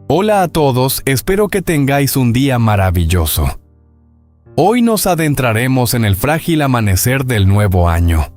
Hola a todos, espero que tengáis un día maravilloso. Hoy nos adentraremos en el frágil amanecer del nuevo año.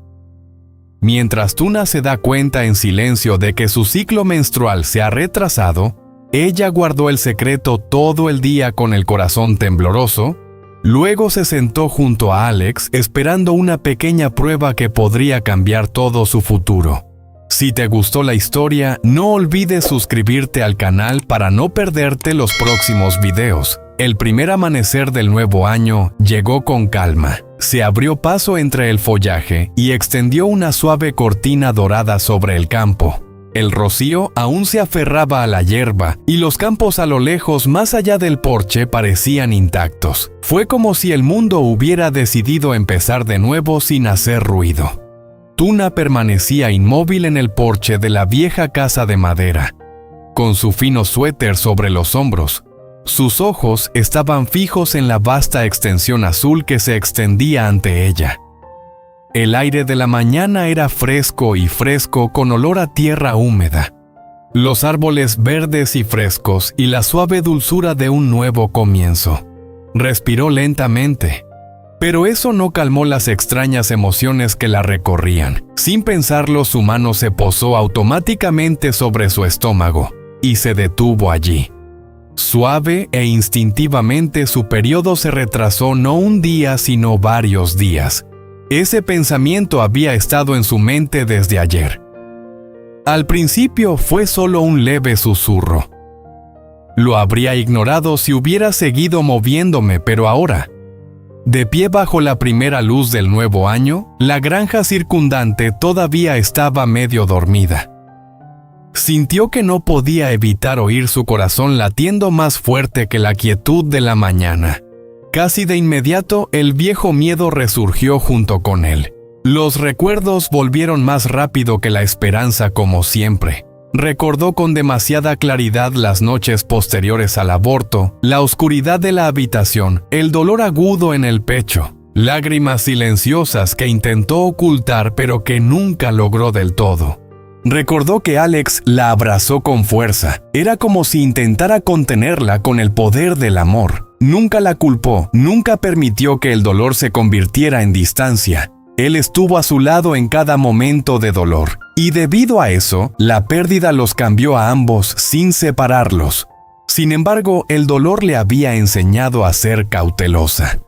Mientras Tuna se da cuenta en silencio de que su ciclo menstrual se ha retrasado, ella guardó el secreto todo el día con el corazón tembloroso. Luego se sentó junto a Alex esperando una pequeña prueba que podría cambiar todo su futuro. Si te gustó la historia, no olvides suscribirte al canal para no perderte los próximos videos. El primer amanecer del nuevo año llegó con calma. Se abrió paso entre el follaje y extendió una suave cortina dorada sobre el campo. El rocío aún se aferraba a la hierba y los campos a lo lejos más allá del porche parecían intactos. Fue como si el mundo hubiera decidido empezar de nuevo sin hacer ruido. Tuna permanecía inmóvil en el porche de la vieja casa de madera, con su fino suéter sobre los hombros. Sus ojos estaban fijos en la vasta extensión azul que se extendía ante ella. El aire de la mañana era fresco y fresco con olor a tierra húmeda. Los árboles verdes y frescos y la suave dulzura de un nuevo comienzo. Respiró lentamente. Pero eso no calmó las extrañas emociones que la recorrían. Sin pensarlo, su mano se posó automáticamente sobre su estómago y se detuvo allí. Suave e instintivamente su periodo se retrasó no un día sino varios días. Ese pensamiento había estado en su mente desde ayer. Al principio fue solo un leve susurro. Lo habría ignorado si hubiera seguido moviéndome, pero ahora, de pie bajo la primera luz del nuevo año, la granja circundante todavía estaba medio dormida. Sintió que no podía evitar oír su corazón latiendo más fuerte que la quietud de la mañana. Casi de inmediato, el viejo miedo resurgió junto con él. Los recuerdos volvieron más rápido que la esperanza, como siempre. Recordó con demasiada claridad las noches posteriores al aborto, la oscuridad de la habitación, el dolor agudo en el pecho, lágrimas silenciosas que intentó ocultar pero que nunca logró del todo. Recordó que Alex la abrazó con fuerza. Era como si intentara contenerla con el poder del amor. Nunca la culpó, nunca permitió que el dolor se convirtiera en distancia. Él estuvo a su lado en cada momento de dolor, y debido a eso, la pérdida los cambió a ambos sin separarlos. Sin embargo, el dolor le había enseñado a ser cautelosa.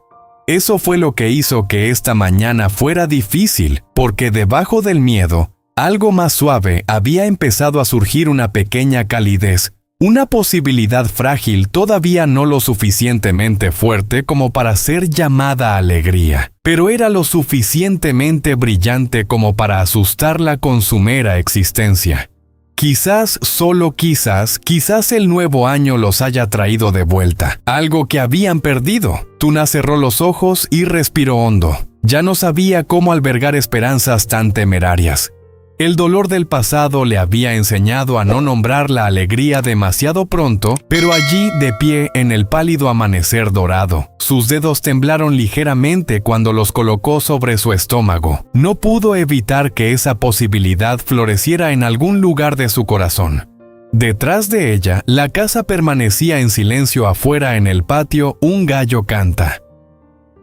Eso fue lo que hizo que esta mañana fuera difícil, porque debajo del miedo, algo más suave había empezado a surgir una pequeña calidez, una posibilidad frágil todavía no lo suficientemente fuerte como para ser llamada alegría, pero era lo suficientemente brillante como para asustarla con su mera existencia. Quizás, solo quizás el nuevo año los haya traído de vuelta, algo que habían perdido. Tuna cerró los ojos y respiró hondo. Ya no sabía cómo albergar esperanzas tan temerarias. El dolor del pasado le había enseñado a no nombrar la alegría demasiado pronto, pero allí, de pie en el pálido amanecer dorado, sus dedos temblaron ligeramente cuando los colocó sobre su estómago. No pudo evitar que esa posibilidad floreciera en algún lugar de su corazón. Detrás de ella, la casa permanecía en silencio. Afuera en el patio, un gallo canta.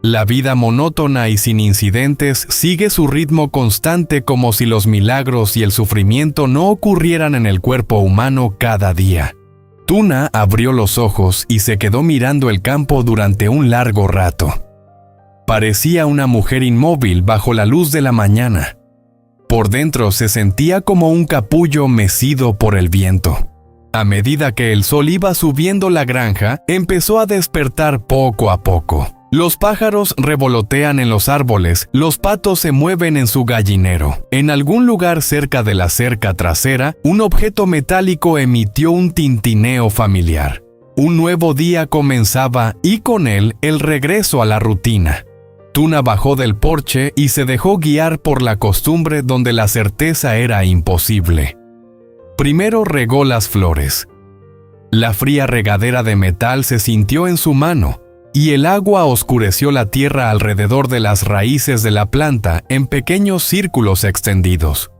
La vida monótona y sin incidentes sigue su ritmo constante como si los milagros y el sufrimiento no ocurrieran en el cuerpo humano cada día. Tuna abrió los ojos y se quedó mirando el campo durante un largo rato. Parecía una mujer inmóvil bajo la luz de la mañana. Por dentro se sentía como un capullo mecido por el viento. A medida que el sol iba subiendo la granja, empezó a despertar poco a poco. Los pájaros revolotean en los árboles, los patos se mueven en su gallinero. En algún lugar cerca de la cerca trasera, un objeto metálico emitió un tintineo familiar. Un nuevo día comenzaba y con él el regreso a la rutina. Tuna bajó del porche y se dejó guiar por la costumbre donde la certeza era imposible. Primero regó las flores. La fría regadera de metal se sintió en su mano, y el agua oscureció la tierra alrededor de las raíces de la planta en pequeños círculos extendidos.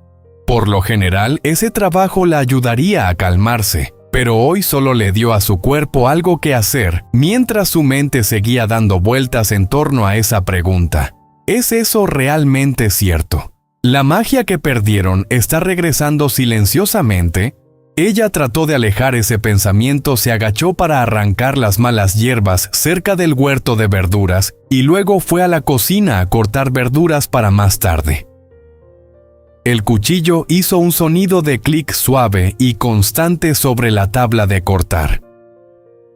Por lo general, ese trabajo la ayudaría a calmarse, pero hoy solo le dio a su cuerpo algo que hacer, mientras su mente seguía dando vueltas en torno a esa pregunta. ¿Es eso realmente cierto? ¿La magia que perdieron está regresando silenciosamente? Ella trató de alejar ese pensamiento, se agachó para arrancar las malas hierbas cerca del huerto de verduras y luego fue a la cocina a cortar verduras para más tarde. El cuchillo hizo un sonido de clic suave y constante sobre la tabla de cortar.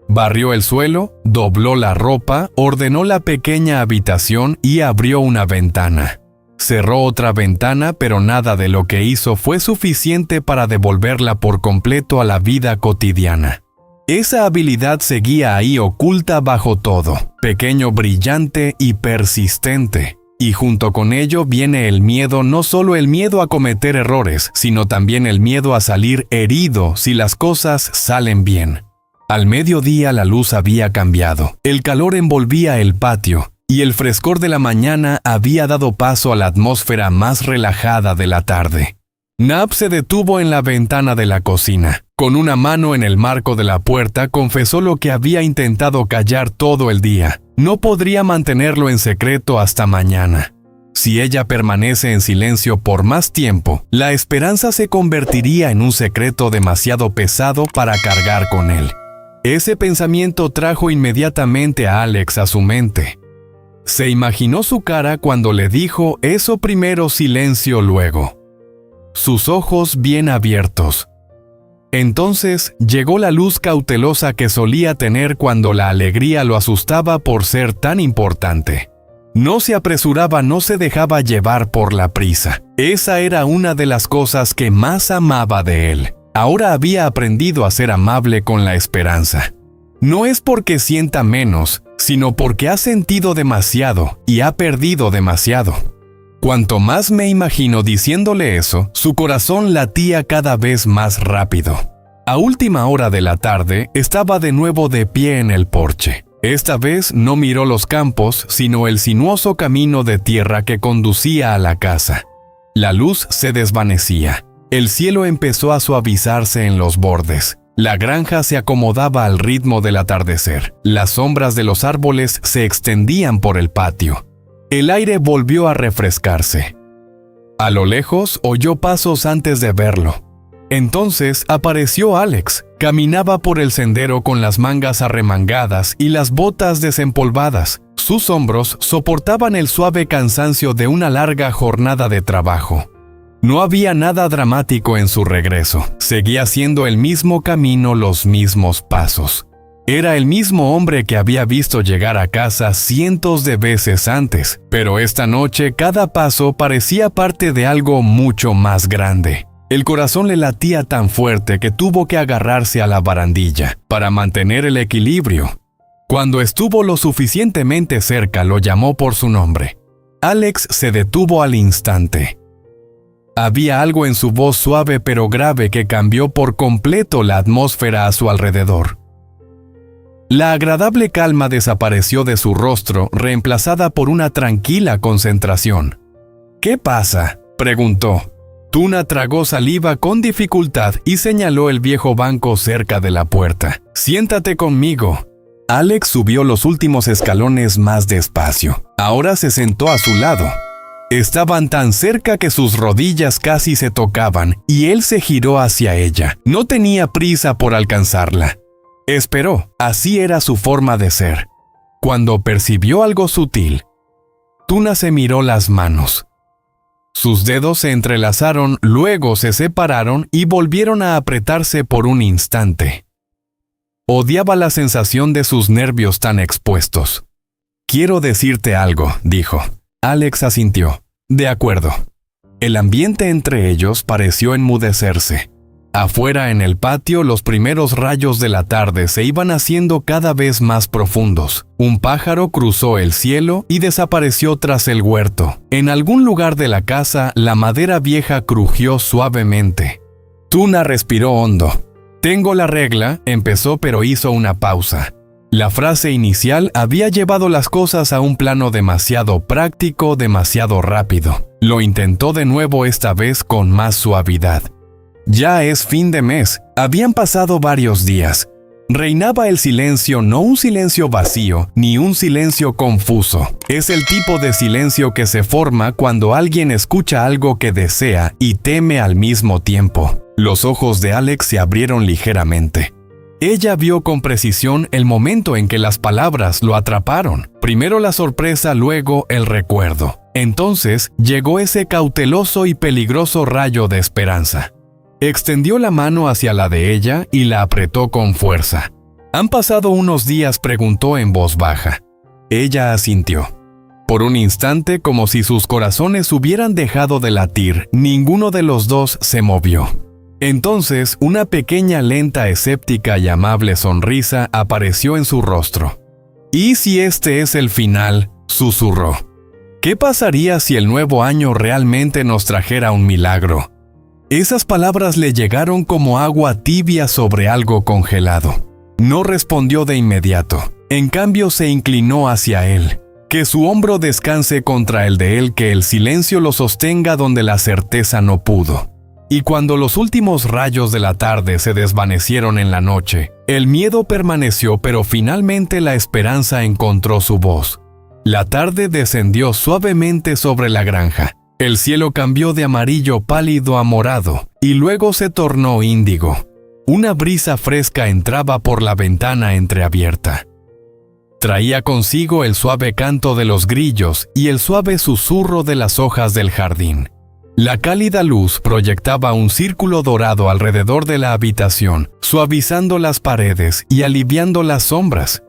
Barrió el suelo, dobló la ropa, ordenó la pequeña habitación y abrió una ventana. Cerró otra ventana, pero nada de lo que hizo fue suficiente para devolverla por completo a la vida cotidiana. Esa habilidad seguía ahí oculta bajo todo, pequeño, brillante y persistente. Y junto con ello viene el miedo, no solo el miedo a cometer errores, sino también el miedo a salir herido si las cosas salen bien. Al mediodía la luz había cambiado, el calor envolvía el patio, y el frescor de la mañana había dado paso a la atmósfera más relajada de la tarde. Nab se detuvo en la ventana de la cocina. Con una mano en el marco de la puerta, confesó lo que había intentado callar todo el día. No podría mantenerlo en secreto hasta mañana. Si ella permanece en silencio por más tiempo, la esperanza se convertiría en un secreto demasiado pesado para cargar con él. Ese pensamiento trajo inmediatamente a Alex a su mente. Se imaginó su cara cuando le dijo eso primero, silencio luego. Sus ojos bien abiertos. Entonces llegó la luz cautelosa que solía tener cuando la alegría lo asustaba por ser tan importante. No se apresuraba, no se dejaba llevar por la prisa. Esa era una de las cosas que más amaba de él. Ahora había aprendido a ser amable con la esperanza. No es porque sienta menos, sino porque ha sentido demasiado y ha perdido demasiado. Cuanto más me imagino diciéndole eso, su corazón latía cada vez más rápido. A última hora de la tarde, estaba de nuevo de pie en el porche. Esta vez no miró los campos, sino el sinuoso camino de tierra que conducía a la casa. La luz se desvanecía. El cielo empezó a suavizarse en los bordes. La granja se acomodaba al ritmo del atardecer. Las sombras de los árboles se extendían por el patio. El aire volvió a refrescarse. A lo lejos oyó pasos antes de verlo. Entonces apareció Alex. Caminaba por el sendero con las mangas arremangadas y las botas desempolvadas. Sus hombros soportaban el suave cansancio de una larga jornada de trabajo. No había nada dramático en su regreso. Seguía siendo el mismo camino, los mismos pasos. Era el mismo hombre que había visto llegar a casa cientos de veces antes, pero esta noche cada paso parecía parte de algo mucho más grande. El corazón le latía tan fuerte que tuvo que agarrarse a la barandilla para mantener el equilibrio. Cuando estuvo lo suficientemente cerca, lo llamó por su nombre. Alex se detuvo al instante. Había algo en su voz suave pero grave que cambió por completo la atmósfera a su alrededor. La agradable calma desapareció de su rostro, reemplazada por una tranquila concentración. ¿Qué pasa?, preguntó. Tuna tragó saliva con dificultad y señaló el viejo banco cerca de la puerta. «Siéntate conmigo». Alex subió los últimos escalones más despacio. Ahora se sentó a su lado. Estaban tan cerca que sus rodillas casi se tocaban, y él se giró hacia ella. No tenía prisa por alcanzarla. Esperó, así era su forma de ser. Cuando percibió algo sutil, Tuna se miró las manos. Sus dedos se entrelazaron, luego se separaron y volvieron a apretarse por un instante. Odiaba la sensación de sus nervios tan expuestos. «Quiero decirte algo», dijo. Alex asintió. «De acuerdo». El ambiente entre ellos pareció enmudecerse. Afuera en el patio, los primeros rayos de la tarde se iban haciendo cada vez más profundos. Un pájaro cruzó el cielo y desapareció tras el huerto. En algún lugar de la casa, la madera vieja crujió suavemente. Tuna respiró hondo. «Tengo la regla», empezó, pero hizo una pausa. La frase inicial había llevado las cosas a un plano demasiado práctico, demasiado rápido. Lo intentó de nuevo, esta vez con más suavidad. Ya es fin de mes. Habían pasado varios días. Reinaba el silencio, no un silencio vacío, ni un silencio confuso. Es el tipo de silencio que se forma cuando alguien escucha algo que desea y teme al mismo tiempo. Los ojos de Alex se abrieron ligeramente. Ella vio con precisión el momento en que las palabras lo atraparon. Primero la sorpresa, luego el recuerdo. Entonces llegó ese cauteloso y peligroso rayo de esperanza. Extendió la mano hacia la de ella y la apretó con fuerza. «¿Han pasado unos días?», preguntó en voz baja. Ella asintió. Por un instante, como si sus corazones hubieran dejado de latir, ninguno de los dos se movió. Entonces, una pequeña, lenta, escéptica y amable sonrisa apareció en su rostro. «¿Y si este es el final?», susurró. «¿Qué pasaría si el nuevo año realmente nos trajera un milagro?». Esas palabras le llegaron como agua tibia sobre algo congelado. No respondió de inmediato. En cambio, se inclinó hacia él. Que su hombro descanse contra el de él, que el silencio lo sostenga donde la certeza no pudo. Y cuando los últimos rayos de la tarde se desvanecieron en la noche, el miedo permaneció, pero finalmente la esperanza encontró su voz. La tarde descendió suavemente sobre la granja. El cielo cambió de amarillo pálido a morado, y luego se tornó índigo. Una brisa fresca entraba por la ventana entreabierta. Traía consigo el suave canto de los grillos y el suave susurro de las hojas del jardín. La cálida luz proyectaba un círculo dorado alrededor de la habitación, suavizando las paredes y aliviando las sombras.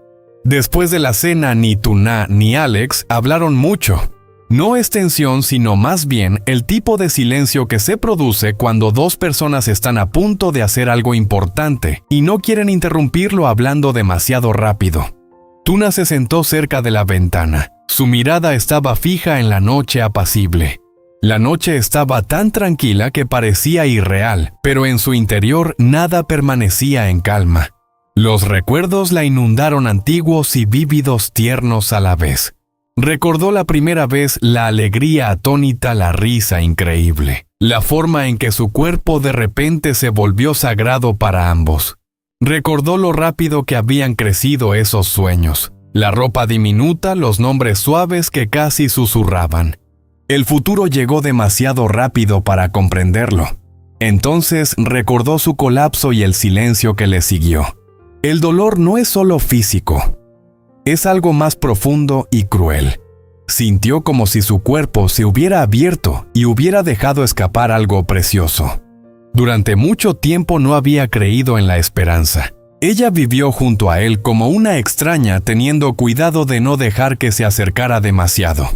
Después de la cena, ni Tuna ni Alex hablaron mucho. No es tensión, sino más bien el tipo de silencio que se produce cuando dos personas están a punto de hacer algo importante y no quieren interrumpirlo hablando demasiado rápido. Tuna se sentó cerca de la ventana. Su mirada estaba fija en la noche apacible. La noche estaba tan tranquila que parecía irreal, pero en su interior nada permanecía en calma. Los recuerdos la inundaron, antiguos y vívidos, tiernos a la vez. Recordó la primera vez, la alegría atónita, la risa increíble, la forma en que su cuerpo de repente se volvió sagrado para ambos. Recordó lo rápido que habían crecido esos sueños, la ropa diminuta, los nombres suaves que casi susurraban. El futuro llegó demasiado rápido para comprenderlo. Entonces recordó su colapso y el silencio que le siguió. El dolor no es solo físico. Es algo más profundo y cruel. Sintió como si su cuerpo se hubiera abierto y hubiera dejado escapar algo precioso. Durante mucho tiempo no había creído en la esperanza. Ella vivió junto a él como una extraña, teniendo cuidado de no dejar que se acercara demasiado.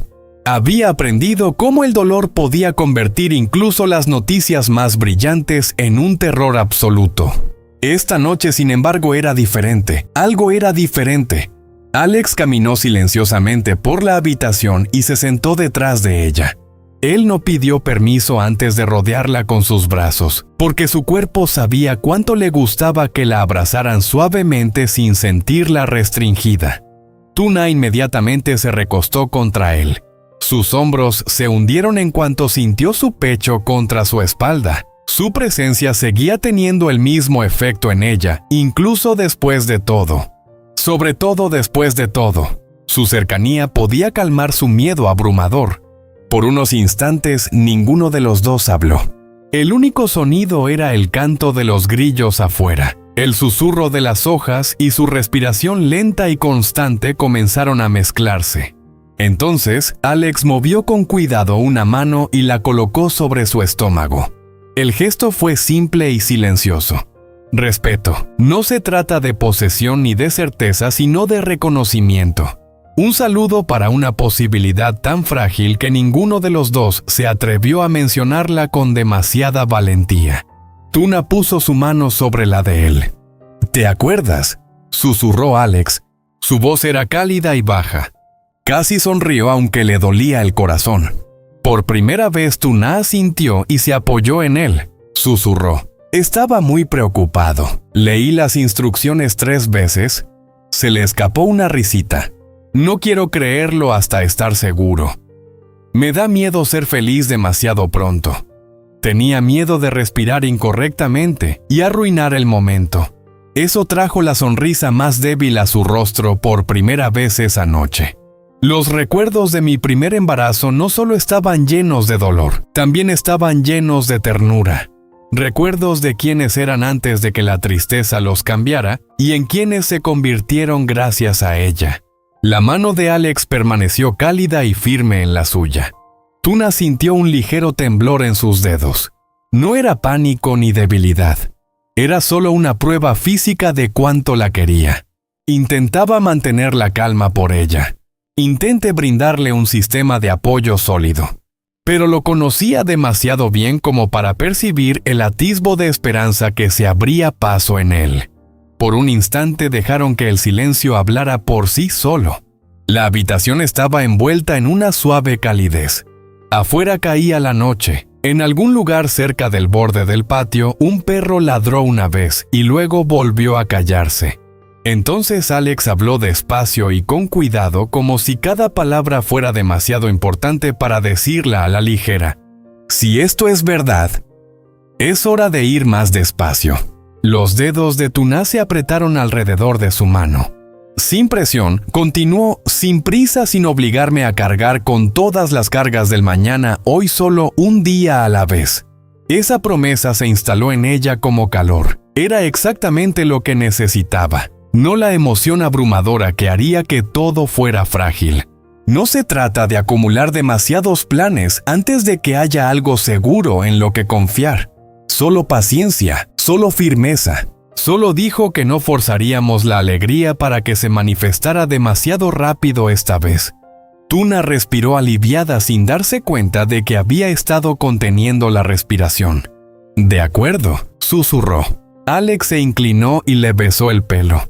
Había aprendido cómo el dolor podía convertir incluso las noticias más brillantes en un terror absoluto. Esta noche, sin embargo, era diferente. Algo era diferente. Alex caminó silenciosamente por la habitación y se sentó detrás de ella. Él no pidió permiso antes de rodearla con sus brazos, porque su cuerpo sabía cuánto le gustaba que la abrazaran suavemente sin sentirla restringida. Tuna inmediatamente se recostó contra él. Sus hombros se hundieron en cuanto sintió su pecho contra su espalda. Su presencia seguía teniendo el mismo efecto en ella, incluso después de todo. Sobre todo después de todo. Su cercanía podía calmar su miedo abrumador. Por unos instantes, ninguno de los dos habló. El único sonido era el canto de los grillos afuera. El susurro de las hojas y su respiración lenta y constante comenzaron a mezclarse. Entonces, Alex movió con cuidado una mano y la colocó sobre su estómago. El gesto fue simple y silencioso. Respeto. No se trata de posesión ni de certeza, sino de reconocimiento. Un saludo para una posibilidad tan frágil que ninguno de los dos se atrevió a mencionarla con demasiada valentía. Tuna puso su mano sobre la de él. «¿Te acuerdas?», susurró Alex. Su voz era cálida y baja. Casi sonrió, aunque le dolía el corazón. Por primera vez Tuna asintió y se apoyó en él. Susurró. Estaba muy preocupado. Leí las instrucciones 3 veces. Se le escapó una risita. No quiero creerlo hasta estar seguro. Me da miedo ser feliz demasiado pronto. Tenía miedo de respirar incorrectamente y arruinar el momento. Eso trajo la sonrisa más débil a su rostro por primera vez esa noche. Los recuerdos de mi primer embarazo no solo estaban llenos de dolor, también estaban llenos de ternura. Recuerdos de quienes eran antes de que la tristeza los cambiara y en quienes se convirtieron gracias a ella. La mano de Alex permaneció cálida y firme en la suya. Tuna sintió un ligero temblor en sus dedos. No era pánico ni debilidad. Era solo una prueba física de cuánto la quería. Intentaba mantener la calma por ella. Intente brindarle un sistema de apoyo sólido. Pero lo conocía demasiado bien como para percibir el atisbo de esperanza que se abría paso en él. Por un instante dejaron que el silencio hablara por sí solo. La habitación estaba envuelta en una suave calidez. Afuera caía la noche. En algún lugar cerca del borde del patio, un perro ladró una vez y luego volvió a callarse. Entonces Alex habló despacio y con cuidado, como si cada palabra fuera demasiado importante para decirla a la ligera. Si esto es verdad, es hora de ir más despacio. Los dedos de Tuna se apretaron alrededor de su mano. Sin presión, continuó, sin prisa, sin obligarme a cargar con todas las cargas del mañana, hoy solo un día a la vez. Esa promesa se instaló en ella como calor. Era exactamente lo que necesitaba, no la emoción abrumadora que haría que todo fuera frágil. No se trata de acumular demasiados planes antes de que haya algo seguro en lo que confiar. Solo paciencia, solo firmeza. Solo dijo que no forzaríamos la alegría para que se manifestara demasiado rápido esta vez. Tuna respiró aliviada sin darse cuenta de que había estado conteniendo la respiración. «De acuerdo», susurró. Alex se inclinó y le besó el pelo.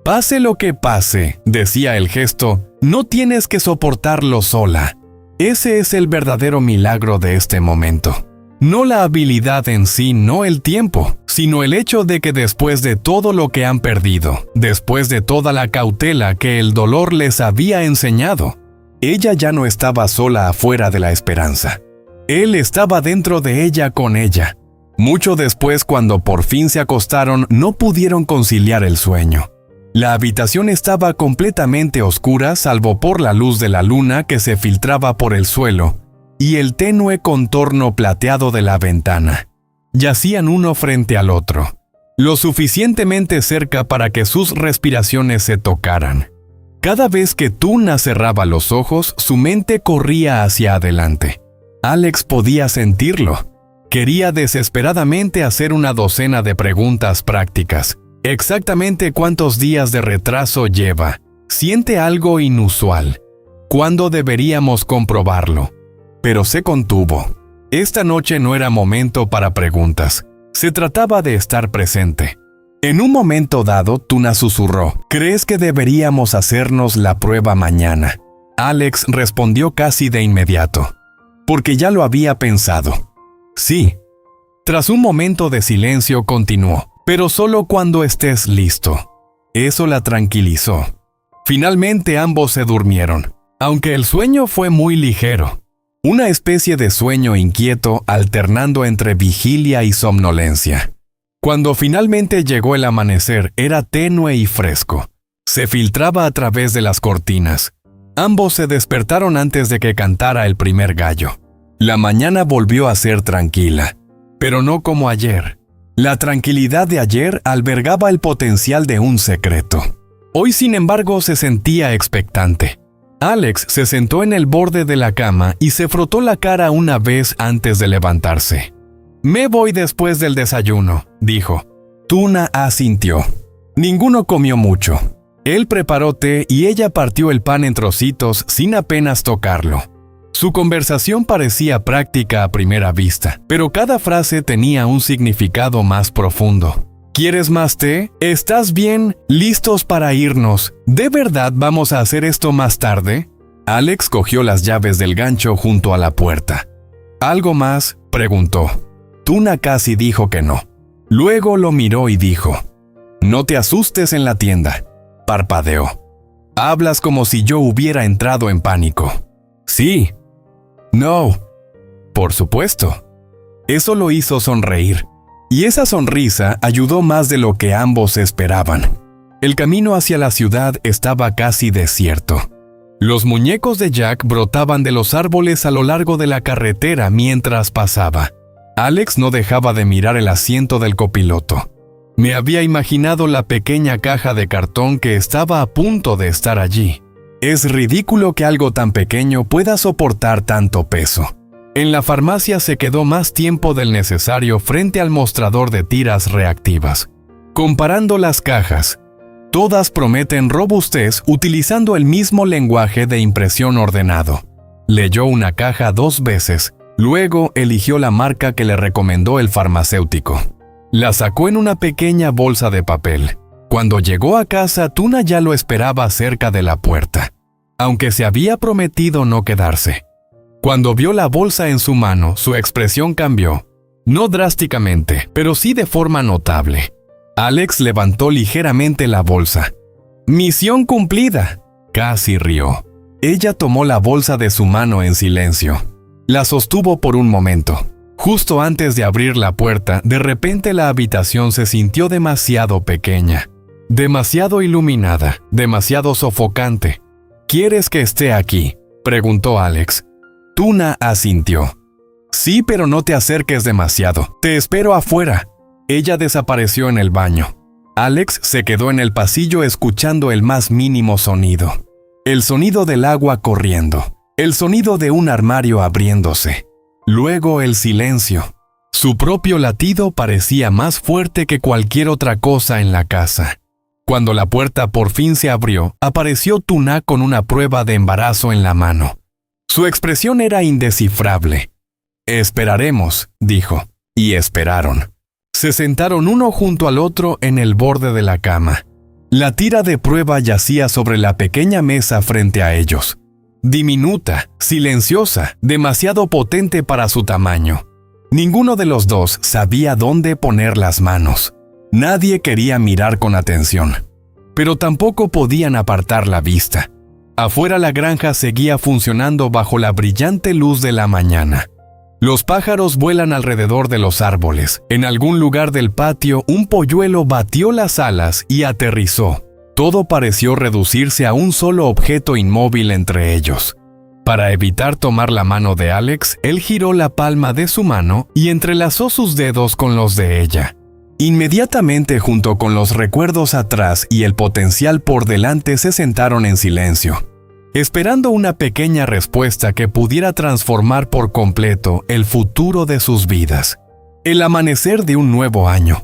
«Pase lo que pase», decía el gesto, «no tienes que soportarlo sola. Ese es el verdadero milagro de este momento. No la habilidad en sí, no el tiempo, sino el hecho de que después de todo lo que han perdido, después de toda la cautela que el dolor les había enseñado, ella ya no estaba sola afuera de la esperanza. Él estaba dentro de ella con ella. Mucho después, cuando por fin se acostaron, no pudieron conciliar el sueño. La habitación estaba completamente oscura salvo por la luz de la luna que se filtraba por el suelo y el tenue contorno plateado de la ventana. Yacían uno frente al otro, lo suficientemente cerca para que sus respiraciones se tocaran. Cada vez que Tuna cerraba los ojos, su mente corría hacia adelante. Alex podía sentirlo. Quería desesperadamente hacer una docena de preguntas prácticas. ¿Exactamente cuántos días de retraso lleva? ¿Siente algo inusual? ¿Cuándo deberíamos comprobarlo? Pero se contuvo. Esta noche no era momento para preguntas. Se trataba de estar presente. En un momento dado, Tuna susurró, «¿Crees que deberíamos hacernos la prueba mañana?» Alex respondió casi de inmediato, porque ya lo había pensado. «Sí». Tras un momento de silencio continuó, «pero solo cuando estés listo». Eso la tranquilizó. Finalmente ambos se durmieron, aunque el sueño fue muy ligero. Una especie de sueño inquieto alternando entre vigilia y somnolencia. Cuando finalmente llegó el amanecer, era tenue y fresco. Se filtraba a través de las cortinas. Ambos se despertaron antes de que cantara el primer gallo. La mañana volvió a ser tranquila, pero no como ayer. La tranquilidad de ayer albergaba el potencial de un secreto. Hoy, sin embargo, se sentía expectante. Alex se sentó en el borde de la cama y se frotó la cara una vez antes de levantarse. «Me voy después del desayuno», dijo. Tuna asintió. Ninguno comió mucho. Él preparó té y ella partió el pan en trocitos sin apenas tocarlo. Su conversación parecía práctica a primera vista, pero cada frase tenía un significado más profundo. ¿Quieres más té? ¿Estás bien? ¿Listos para irnos? ¿De verdad vamos a hacer esto más tarde? Alex cogió las llaves del gancho junto a la puerta. ¿Algo más?, preguntó. Tuna casi dijo que no. Luego lo miró y dijo, «No te asustes en la tienda», parpadeó. «Hablas como si yo hubiera entrado en pánico». «Sí». «No». «Por supuesto». Eso lo hizo sonreír, y esa sonrisa ayudó más de lo que ambos esperaban. El camino hacia la ciudad estaba casi desierto. Los muñecos de Jack brotaban de los árboles a lo largo de la carretera mientras pasaba. Alex no dejaba de mirar el asiento del copiloto. Me había imaginado la pequeña caja de cartón que estaba a punto de estar allí. Es ridículo que algo tan pequeño pueda soportar tanto peso. En la farmacia se quedó más tiempo del necesario frente al mostrador de tiras reactivas. Comparando las cajas, todas prometen robustez utilizando el mismo lenguaje de impresión ordenado. Leyó una caja 2 veces, luego eligió la marca que le recomendó el farmacéutico. La sacó en una pequeña bolsa de papel. Cuando llegó a casa, Tuna ya lo esperaba cerca de la puerta, aunque se había prometido no quedarse. Cuando vio la bolsa en su mano, su expresión cambió. No drásticamente, pero sí de forma notable. Alex levantó ligeramente la bolsa. «Misión cumplida», casi rió. Ella tomó la bolsa de su mano en silencio. La sostuvo por un momento. Justo antes de abrir la puerta, de repente la habitación se sintió demasiado pequeña, demasiado iluminada, demasiado sofocante. «¿Quieres que esté aquí?», preguntó Alex. Tuna asintió. «Sí, pero no te acerques demasiado. Te espero afuera». Ella desapareció en el baño. Alex se quedó en el pasillo escuchando el más mínimo sonido. El sonido del agua corriendo. El sonido de un armario abriéndose. Luego el silencio. Su propio latido parecía más fuerte que cualquier otra cosa en la casa. Cuando la puerta por fin se abrió, apareció Tuna con una prueba de embarazo en la mano. Su expresión era indescifrable. «Esperaremos», dijo, y esperaron. Se sentaron uno junto al otro en el borde de la cama. La tira de prueba yacía sobre la pequeña mesa frente a ellos. Diminuta, silenciosa, demasiado potente para su tamaño. Ninguno de los dos sabía dónde poner las manos. Nadie quería mirar con atención, pero tampoco podían apartar la vista. Afuera la granja seguía funcionando bajo la brillante luz de la mañana. Los pájaros vuelan alrededor de los árboles. En algún lugar del patio, un polluelo batió las alas y aterrizó. Todo pareció reducirse a un solo objeto inmóvil entre ellos. Para evitar tomar la mano de Alex, él giró la palma de su mano y entrelazó sus dedos con los de ella. Inmediatamente, junto con los recuerdos atrás y el potencial por delante, se sentaron en silencio, esperando una pequeña respuesta que pudiera transformar por completo el futuro de sus vidas. El amanecer de un nuevo año.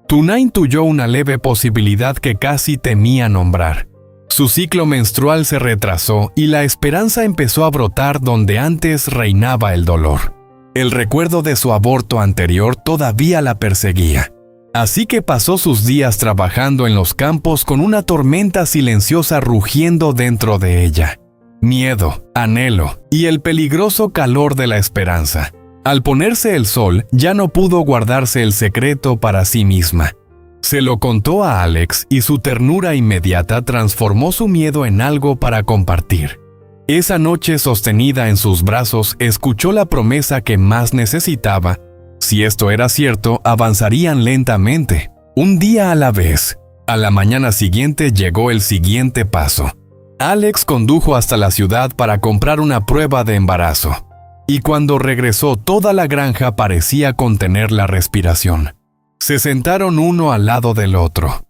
Tuna intuyó una leve posibilidad que casi temía nombrar. Su ciclo menstrual se retrasó y la esperanza empezó a brotar donde antes reinaba el dolor. El recuerdo de su aborto anterior todavía la perseguía. Así que pasó sus días trabajando en los campos con una tormenta silenciosa rugiendo dentro de ella. Miedo, anhelo y el peligroso calor de la esperanza. Al ponerse el sol, ya no pudo guardarse el secreto para sí misma. Se lo contó a Alex y su ternura inmediata transformó su miedo en algo para compartir. Esa noche, sostenida en sus brazos, escuchó la promesa que más necesitaba. Si esto era cierto, avanzarían lentamente, un día a la vez. A la mañana siguiente llegó el siguiente paso. Alex condujo hasta la ciudad para comprar una prueba de embarazo. Y cuando regresó, toda la granja parecía contener la respiración. Se sentaron uno al lado del otro,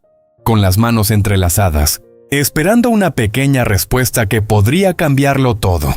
con las manos entrelazadas, esperando una pequeña respuesta que podría cambiarlo todo.